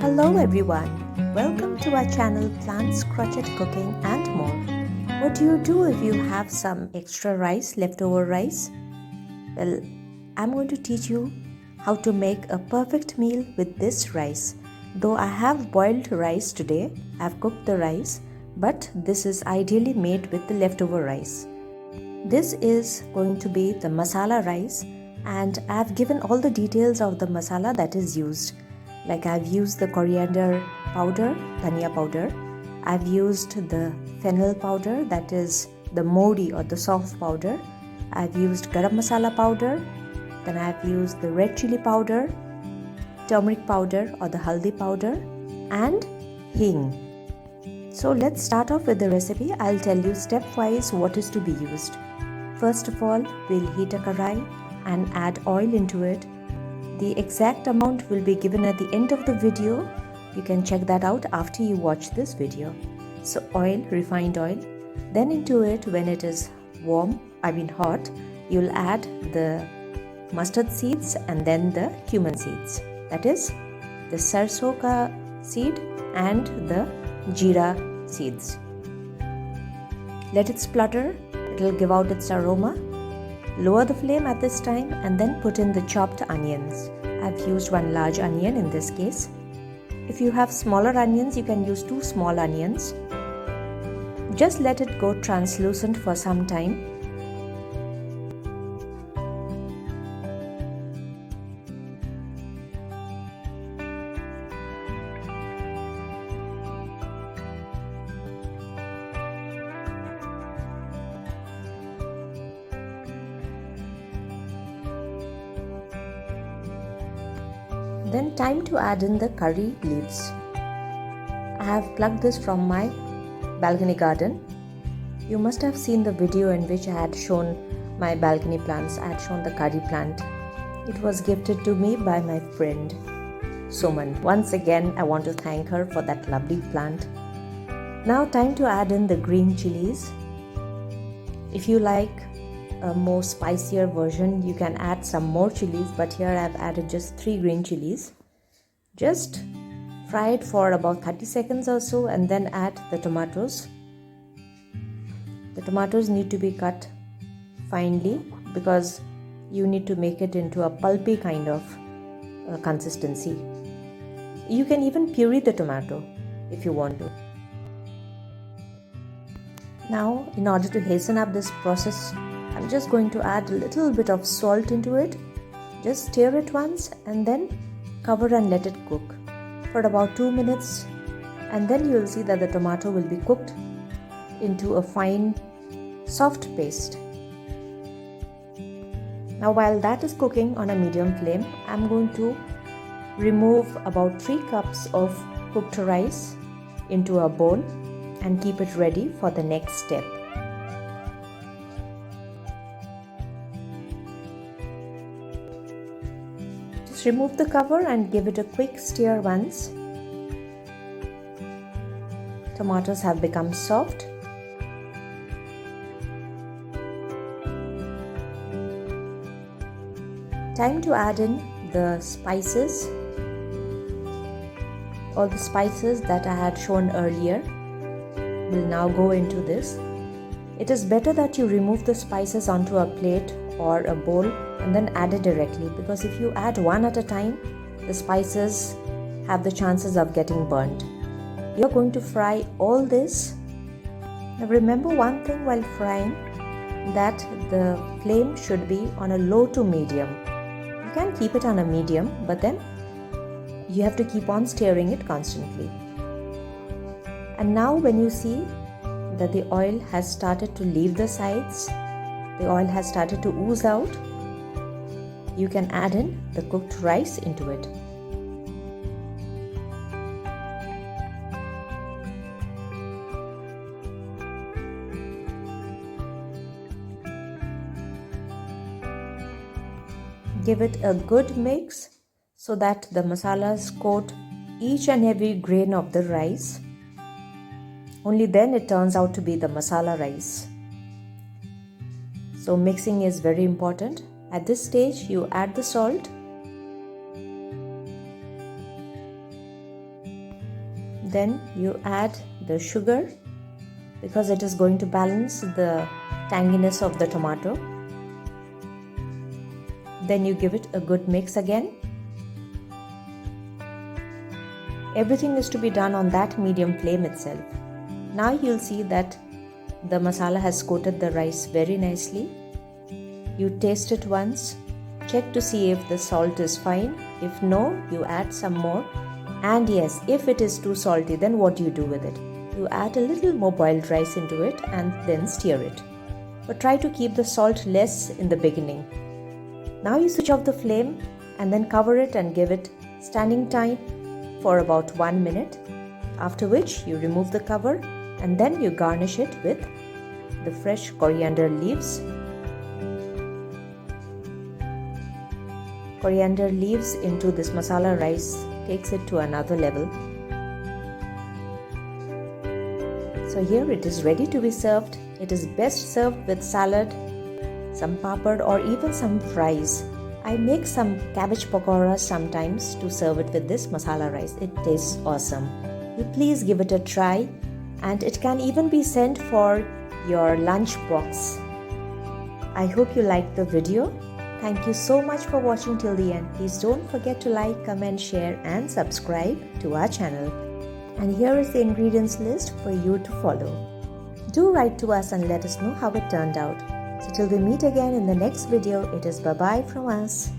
Hello everyone, welcome to our channel Plants, Crochet Cooking and More. What do you do if you have some extra rice, leftover rice? Well, I'm going to teach you how to make a perfect meal with this rice. Though I have boiled rice today, I've cooked the rice, but this is ideally made with the leftover rice. This is going to be the masala rice, and I've given all the details of the masala that is used. Like I've used the coriander powder, dhania powder. I've used the fennel powder, that is the modi or the soft powder. I've used garam masala powder. Then I've used the red chili powder, turmeric powder or the haldi powder, and hing. So let's start off with the recipe. I'll tell you stepwise what is to be used. First of all, we'll heat a karai and add oil into it. The exact amount will be given at the end of the video. You can check that out after you watch this video. So oil, refined oil. Then into it, when it is hot, you'll add the mustard seeds and then the cumin seeds. That is the sarson ka seed and the jeera seeds. Let it splutter. It will give out its aroma. Lower the flame at this time and then put in the chopped onions. I've used one large onion in this case. If you have smaller onions, you can use 2 small onions. Just let it go translucent for some time. Then time to add in the curry leaves. I have plucked this from my balcony garden. You must have seen the video in which I had shown my balcony plants. I had shown the curry plant. It was gifted to me by my friend Suman. Once again, I want to thank her for that lovely plant. Now time to add in the green chilies. If you like a more spicier version, you can add some more chilies, but here I've added just 3 green chilies. Just fry it for about 30 seconds or so and then add the tomatoes. The tomatoes need to be cut finely because you need to make it into a pulpy kind of consistency. You can even puree the tomato if you want to. Now, in order to hasten up this process, I'm just going to add a little bit of salt into it. Just stir it once and then cover and let it cook for about 2 minutes, and then you'll see that the tomato will be cooked into a fine soft paste. Now while that is cooking on a medium flame, I'm going to remove about 3 cups of cooked rice into a bowl and keep it ready for the next step. Remove the cover and give it a quick stir once. Tomatoes have become soft. Time to add in the spices. All the spices that I had shown earlier will now go into this. It is better that you remove the spices onto a plate or a bowl and then add it directly, because if you add one at a time, the spices have the chances of getting burnt. You're going to fry all this. Now remember one thing while frying, that the flame should be on a low to medium. You can keep it on a medium, but then you have to keep on stirring it constantly. And now when you see that the oil has started to leave the sides, the oil has started to ooze out, you can add in the cooked rice into it. Give it a good mix so that the masalas coat each and every grain of the rice. Only then it turns out to be the masala rice. So mixing is very important. At this stage, you add the salt Then you add the sugar because it is going to balance the tanginess of the tomato. Then you give it a good mix again. Everything is to be done on that medium flame itself. Now you'll see that the masala has coated the rice very nicely. You taste it once, check to see if the salt is fine. If no, you add some more. And yes, if it is too salty, then what do you do with it? You add a little more boiled rice into it and then stir it. But try to keep the salt less in the beginning. Now you switch off the flame and then cover it and give it standing time for about 1 minute. After which you remove the cover and then you garnish it with the fresh coriander leaves. Coriander leaves into this masala rice takes it to another level. So here it is ready to be served. It is best served with salad, some papad or even some fries. I make some cabbage pakora sometimes to serve it with this masala rice. It tastes awesome. You please give it a try, and it can even be sent for your lunch box. I hope you liked the video. Thank you so much for watching till the end. Please don't forget to like, comment, share and subscribe to our channel. And here is the ingredients list for you to follow. Do write to us and let us know how it turned out. So till we meet again in the next video, it is bye-bye from us.